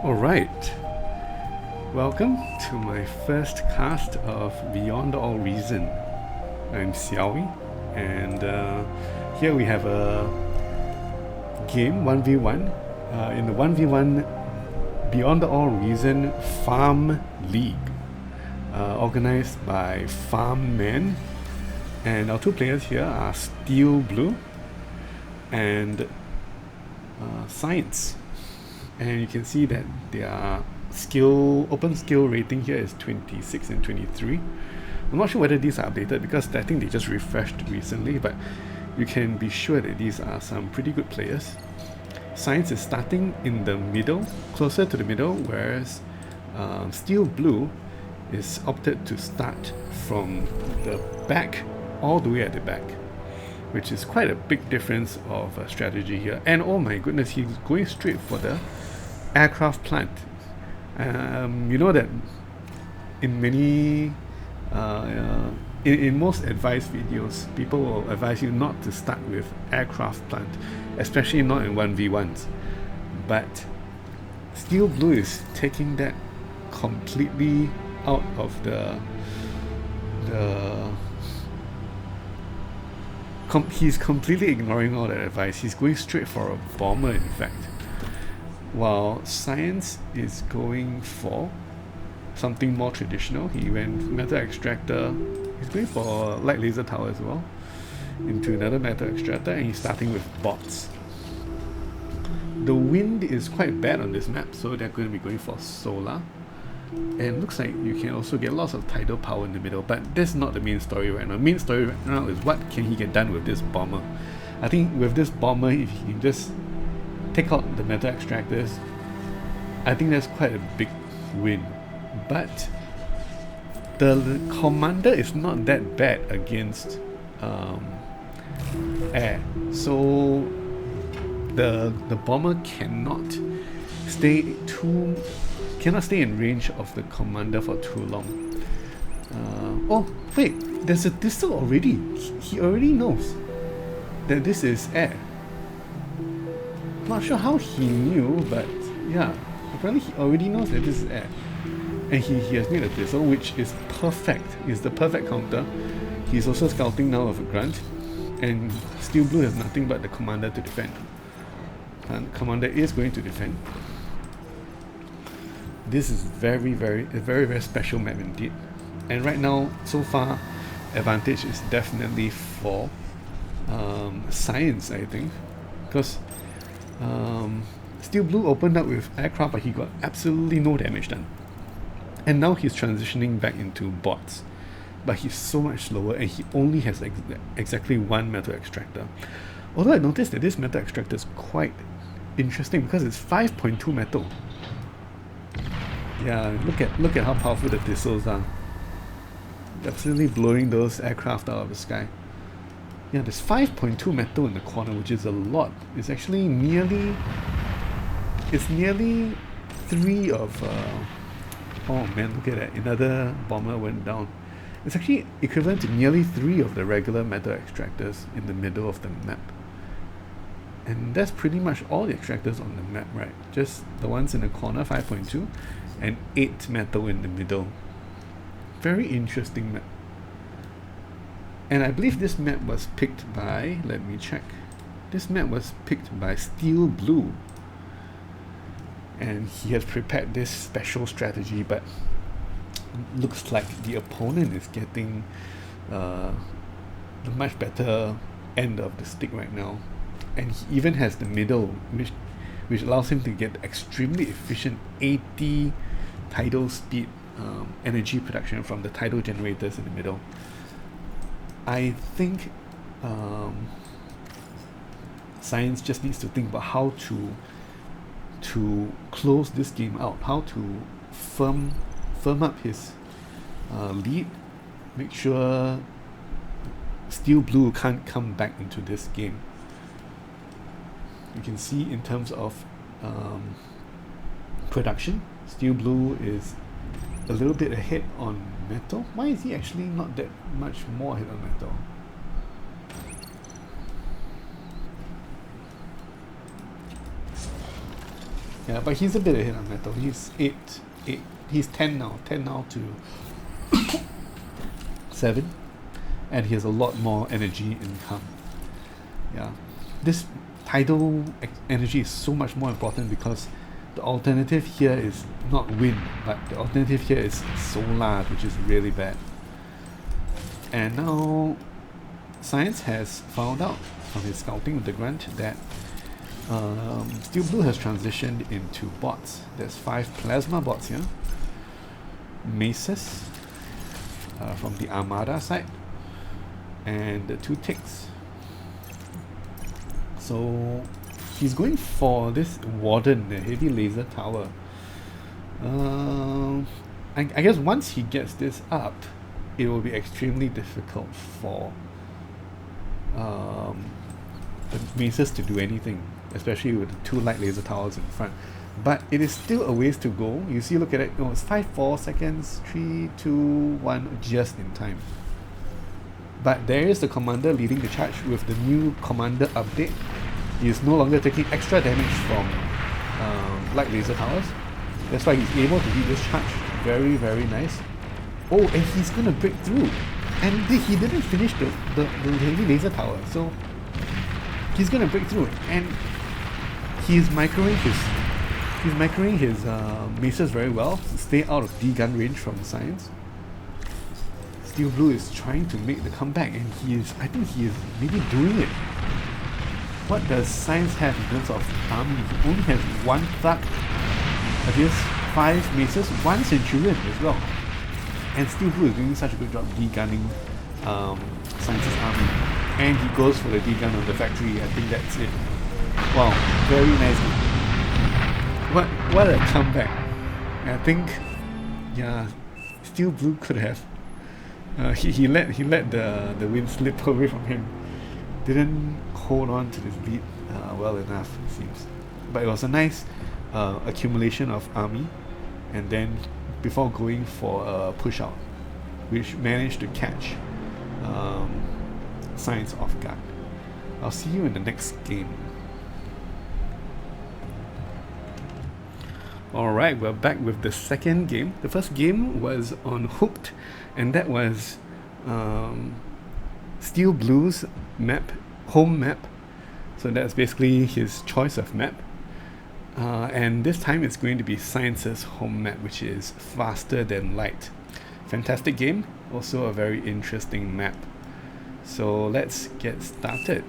Alright, welcome to my first cast of Beyond All Reason. I'm Xiaoyi, and here we have a game 1v1 in the 1v1 Beyond All Reason Farm League, organized by Farm Men, and our two players here are Steel Blue and Science. And you can see that their open skill rating here is 26 and 23. I'm not sure whether these are updated because I think they just refreshed recently, but you can be sure that these are some pretty good players. Science is starting in the middle, closer to the middle, whereas Steel Blue is opted to start from the back all the way at the back, which is quite a big difference of strategy here. And oh my goodness, he's going straight for the aircraft plant. You know that in many in most advice videos, people will advise you not to start with aircraft plant, especially not in 1v1s. But Steel Blue is taking that completely out of he's completely ignoring all that advice. He's going straight for a bomber, in fact, while Science is going for something more traditional. He went metal extractor. He's going for light laser tower as well, into another metal extractor, and he's starting with bots. The wind is quite bad on this map, so they're going to be going for solar. And looks like you can also get lots of tidal power in the middle, but that's not the main story right now. The main story right now is what can he get done with this bomber. I think with this bomber, if he can just take out the metal extractors, I think that's quite a big win. But the commander is not that bad against air, so the bomber cannot stay in range of the commander for too long. Oh wait, there's a distal already. He already knows that this is air. Not sure how he knew, but yeah, apparently he already knows that this is air. And he has made a distal, which is perfect. It's the perfect counter. He's also scouting now with a grunt, and Steel Blue has nothing but the commander to defend. And commander is going to defend. This is a very special map indeed. And right now, so far, advantage is definitely for Science, I think, because Steel Blue opened up with aircraft, but he got absolutely no damage done. And now he's transitioning back into bots, but he's so much slower, and he only has exactly one metal extractor. Although I noticed that this metal extractor is quite interesting because it's 5.2 metal. Yeah, look at how powerful the distils are. Absolutely blowing those aircraft out of the sky. Yeah, there's 5.2 metal in the corner, which is a lot. It's actually nearly 3 of oh man, look at that. Another bomber went down. It's actually equivalent to nearly 3 of the regular metal extractors in the middle of the map. And that's pretty much all the extractors on the map, right? Just the ones in the corner, 5.2, and 8 metal in the middle. Very interesting map. And I believe this map was picked by, let me check. This map was picked by Steel Blue. And he has prepared this special strategy, but looks like the opponent is getting the much better end of the stick right now. And he even has the middle, which allows him to get extremely efficient 80 tidal speed energy production from the tidal generators in the middle. I think Science just needs to think about how to close this game out, how to firm up his lead, make sure Steel Blue can't come back into this game. You can see in terms of production, Steel Blue is a little bit ahead on metal. Why is he actually not that much more ahead on metal? Yeah, but he's a bit ahead on metal. He's 8. He's 10 now. 10 now to 7. And he has a lot more energy income. Yeah. This tidal energy is so much more important because the alternative here is not wind, but the alternative here is solar, which is really bad. And now Science has found out from his scouting with the grunt that Steel Blue has transitioned into bots. There's 5 plasma bots here, maces from the Armada side, and the 2 ticks. So he's going for this Warden, the heavy laser tower. I guess once he gets this up, it will be extremely difficult for the maces to do anything, especially with the 2 light laser towers in front. But it is still a ways to go. You see, look at it. It's 5-4 seconds, 3, 2, 1, just in time. But there is the commander leading the charge with the new commander update. He is no longer taking extra damage from light laser towers. That's why he's able to lead this charge. Very, very nice. Oh, and he's gonna break through. And he didn't finish the heavy laser tower, so he's gonna break through. And he's microing his maces very well to stay out of D-gun range from Science. Steel Blue is trying to make the comeback, and I think he is maybe doing it. What does Science have in terms of army? He only has 1 thug against 5 maces, 1 Centurion as well. And Steel Blue is doing such a good job de-gunning Science's army. And he goes for the D-gun on the factory. I think that's it. Wow, very nice. What a comeback. I think, yeah, Steel Blue could have. He let the win slip away from him. Didn't hold on to this lead well enough, it seems. But it was a nice accumulation of army, and then before going for a push out, which managed to catch Science off guard. I'll see you in the next game. Alright, we're back with the second game. The first game was on Hooked, and that was Steel Blue's map, home map. So that's basically his choice of map. And this time it's going to be Science's home map, which is faster than light. Fantastic game, also a very interesting map. So let's get started.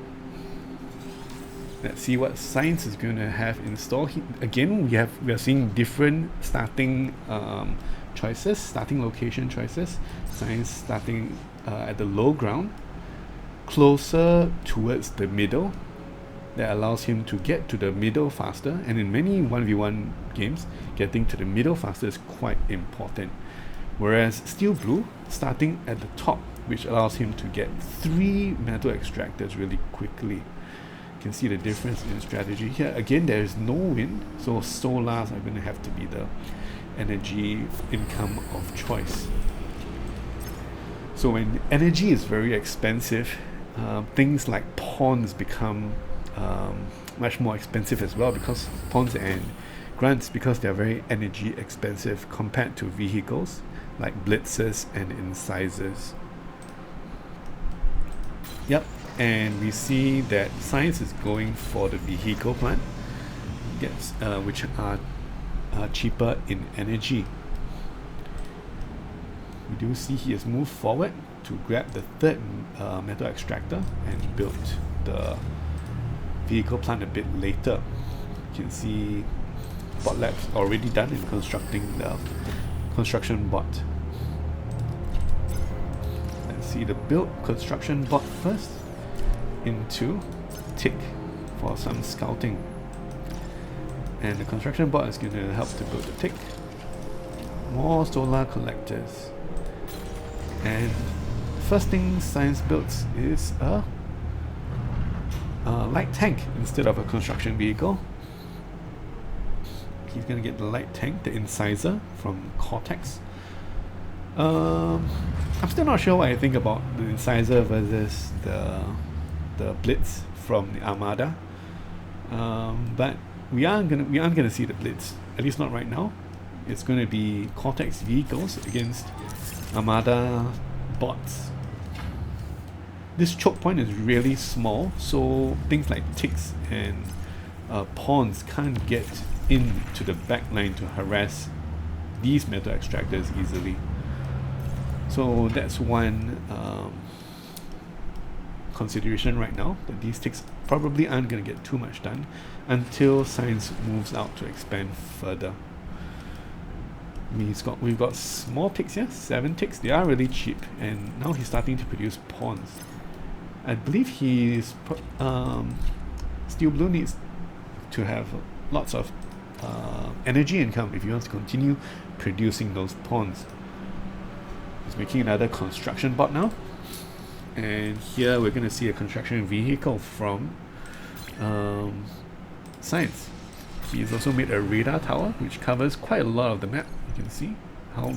Let's see what Science is going to have in store. Again, we are seeing different starting choices, starting location choices. Science starting at the low ground, closer towards the middle. That allows him to get to the middle faster, and in many 1v1 games, getting to the middle faster is quite important. Whereas Steel Blue starting at the top, which allows him to get 3 metal extractors really quickly. You can see the difference in strategy here. Again, there is no wind, so solars are going to have to be the energy income of choice. So when energy is very expensive, things like pawns become much more expensive as well, because pawns and grunts, because they are very energy expensive compared to vehicles like blitzers and incisors. Yep, and we see that Science is going for the vehicle plant, which are cheaper in energy. We do see he has moved forward to grab the 3rd metal extractor and built the vehicle plant a bit later. You can see bot labs already done in constructing the construction bot. Let's see the build construction bot first into tick for some scouting. And the construction bot is going to help to build the tick. More solar collectors. And first thing Science builds is a light tank instead of a construction vehicle. He's gonna get the light tank, the incisor from Cortex. I'm still not sure what I think about the incisor versus the blitz from the Armada, but we aren't gonna see the Blitz, at least not right now. It's gonna be Cortex vehicles against Armada bots. This choke point is really small, so things like ticks and pawns can't get into the back line to harass these metal extractors easily. So that's one consideration right now, that these ticks probably aren't going to get too much done until science moves out to expand further. We've got small ticks here, 7 ticks. They are really cheap, and now he's starting to produce pawns. I believe Steel Blue needs to have lots of energy income if he wants to continue producing those pawns. He's making another construction bot now, and here we're going to see a construction vehicle from Science. He's also made a radar tower which covers quite a lot of the map. You can see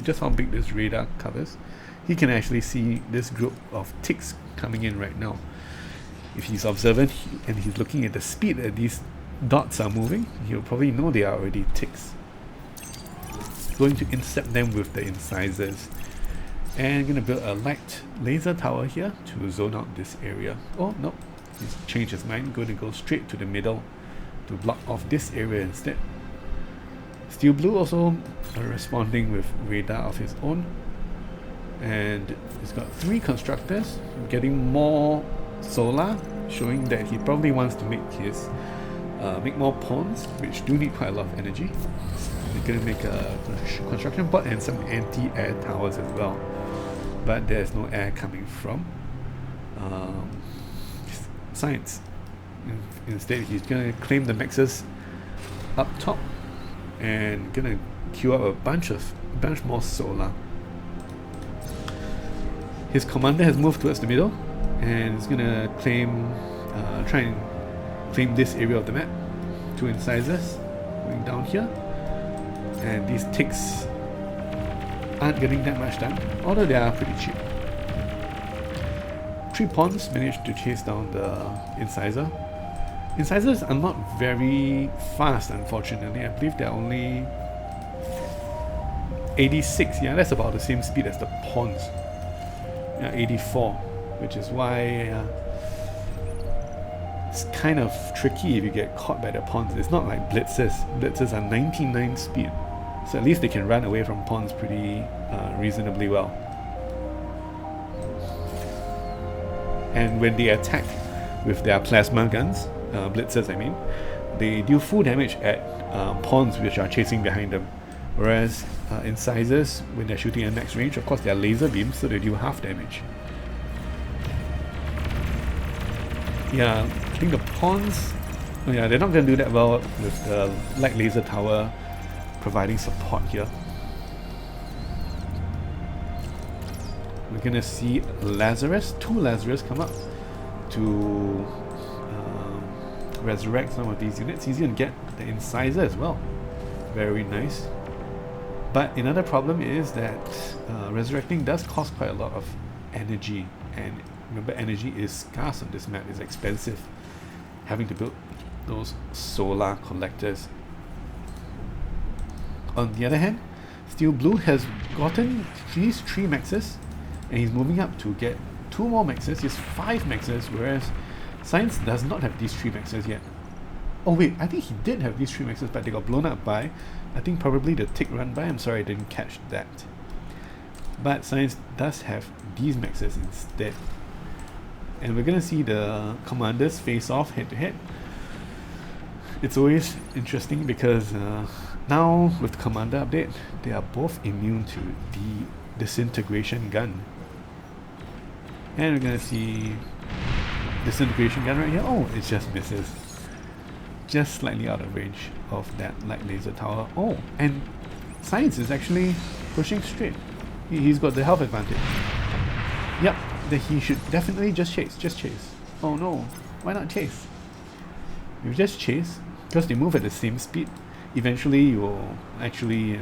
just how big this radar covers. He can actually see this group of ticks coming in right now. If he's observant and he's looking at the speed that these dots are moving, he'll probably know they are already ticks. Going to intercept them with the incisors. And going to build a light laser tower here to zone out this area. Oh no, he's changed his mind, going to go straight to the middle to block off this area instead. Steel Blue also responding with radar of his own. And he's got 3 constructors, getting more solar, showing that he probably wants to make his make more pawns, which do need quite a lot of energy. They're going to make a construction bot and some anti-air towers as well, but there's no air coming from Science. Instead, he's going to claim the maxes up top and going to queue up a bunch more solar. His commander has moved towards the middle and is going to try and claim this area of the map. 2 incisors going down here, and these ticks aren't getting that much done, although they are pretty cheap. 3 pawns managed to chase down the incisor. Incisors are not very fast, unfortunately. I believe they're only 86. Yeah, that's about the same speed as the pawns. 84, which is why it's kind of tricky if you get caught by the pawns. It's not like blitzes. Blitzes are 99 speed, so at least they can run away from pawns pretty reasonably well. And when they attack with their plasma guns, blitzers I mean, they deal full damage at pawns which are chasing behind them. Whereas incisors, when they're shooting at max range, of course they're laser beams, so they deal half damage. Yeah, I think the pawns, they're not going to do that well with the light laser tower providing support here. We're going to see Lazarus, 2 Lazarus come up to resurrect some of these units. He's going to get the incisor as well. Very nice. But another problem is that resurrecting does cost quite a lot of energy, and remember, energy is scarce on this map, it's expensive, having to build those solar collectors. On the other hand, Steel Blue has gotten these 3 maxes, and he's moving up to get 2 more maxes. He has 5 maxes, whereas Science does not have these 3 maxes yet. Oh wait, I think he did have these 3 maxes, but they got blown up by, I think probably the tick run by. I'm sorry I didn't catch that. But Science does have these maxes instead. And we're going to see the commanders face off head to head. It's always interesting because now with the commander update, they are both immune to the disintegration gun. And we're going to see disintegration gun right here. Oh, it just misses. Just slightly out of range of that light laser tower. Oh, and Science is actually pushing straight. He's got the health advantage. Yep, that he should definitely just chase. Oh no, why not chase? You just chase, because they move at the same speed. Eventually you will actually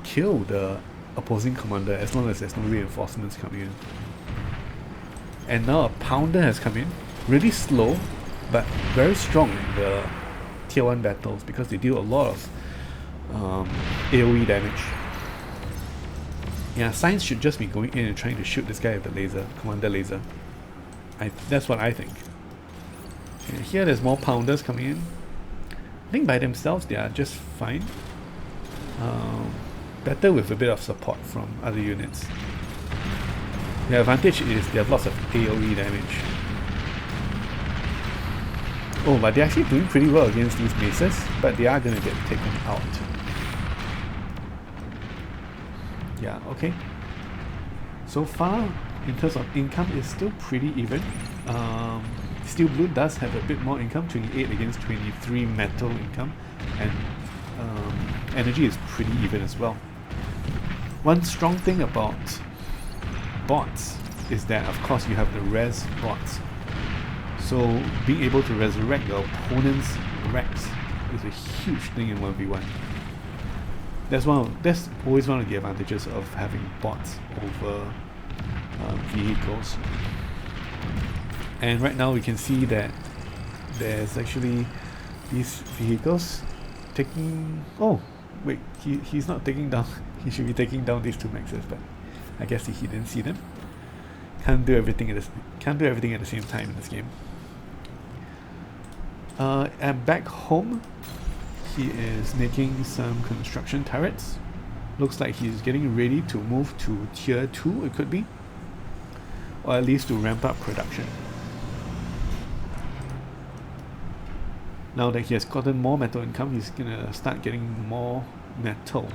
kill the opposing commander as long as there's no reinforcements coming in. And now a pounder has come in, really slow, but very strong in the tier 1 battles because they deal a lot of AoE damage. Yeah, Science should just be going in and trying to shoot this guy with the laser, commander laser. That's what I think. And here there's more pounders coming in. I think by themselves they are just fine. Better with a bit of support from other units. The advantage is they have lots of AoE damage. Oh, but they're actually doing pretty well against these maces, but they are going to get taken out. Yeah, okay. So far, in terms of income, it's still pretty even. Steel Blue does have a bit more income, 28 against 23 metal income, and energy is pretty even as well. One strong thing about bots is that, of course, you have the res bots. So being able to resurrect your opponent's wrecks is a huge thing in 1v1. That's always one of the advantages of having bots over vehicles. And right now we can see that there's actually these vehicles taking... Oh, wait, he's not taking down... He should be taking down these two maxes, but I guess he didn't see them. Can't do everything at the same time in this game. And back home, he is making some construction turrets. Looks like he's getting ready to move to tier 2, it could be. Or at least to ramp up production. Now that he has gotten more metal income, he's gonna start getting more metal.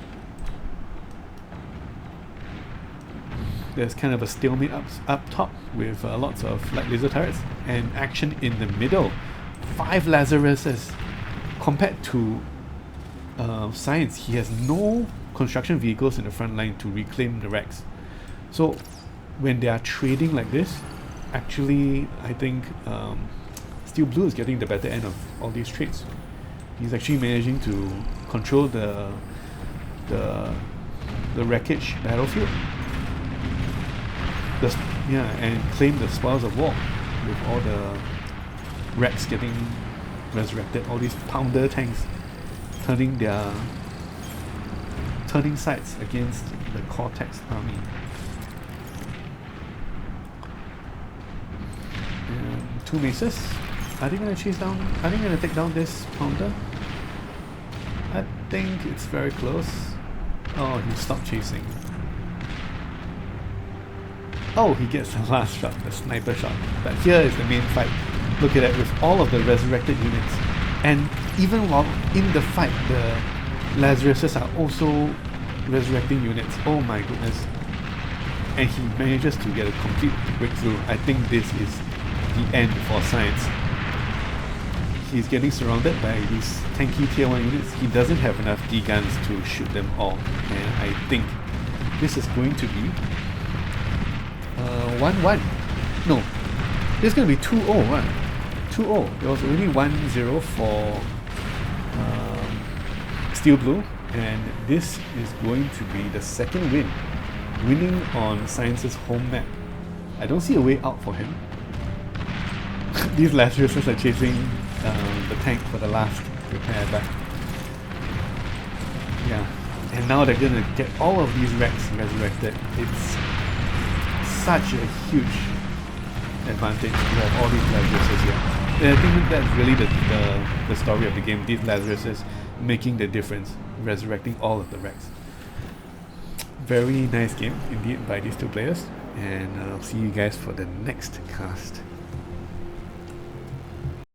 There's kind of a stalemate up top with lots of light laser turrets and action in the middle. 5 Lazaruses. Compared to Science, he has no construction vehicles in the front line to reclaim the wrecks. So when they are trading like this, actually I think Steel Blue is getting the better end of all these trades. He's actually managing to control the wreckage battlefield. And claim the spoils of war with all the wrecks getting resurrected. All these pounder tanks turning sides against the Cortex army. And 2 maces. Are they going to chase down? Are they going to take down this pounder? I think it's very close. Oh, he stopped chasing. Oh, he gets the last shot, the sniper shot. But here is the main fight. Look at that, with all of the resurrected units. And even while in the fight, the Lazaruses are also resurrecting units. Oh my goodness. And he manages to get a complete breakthrough. I think this is the end for Science. He's getting surrounded by these tanky tier 1 units. He doesn't have enough D-guns to shoot them all. And I think this is going to be 1-1. No, this is going to be 2-0. 2-0. There was already 1-0 for Steel Blue, and this is going to be the second win. Winning on Science's home map. I don't see a way out for him. These Lazaruses are chasing the tank for the last repair back. Yeah, and now they're going to get all of these wrecks resurrected. It's such a huge advantage to have all these Lazaruses here. And I think that's really the story of the game. These Lazaruses making the difference, resurrecting all of the wrecks. Very nice game indeed by these two players, and I'll see you guys for the next cast.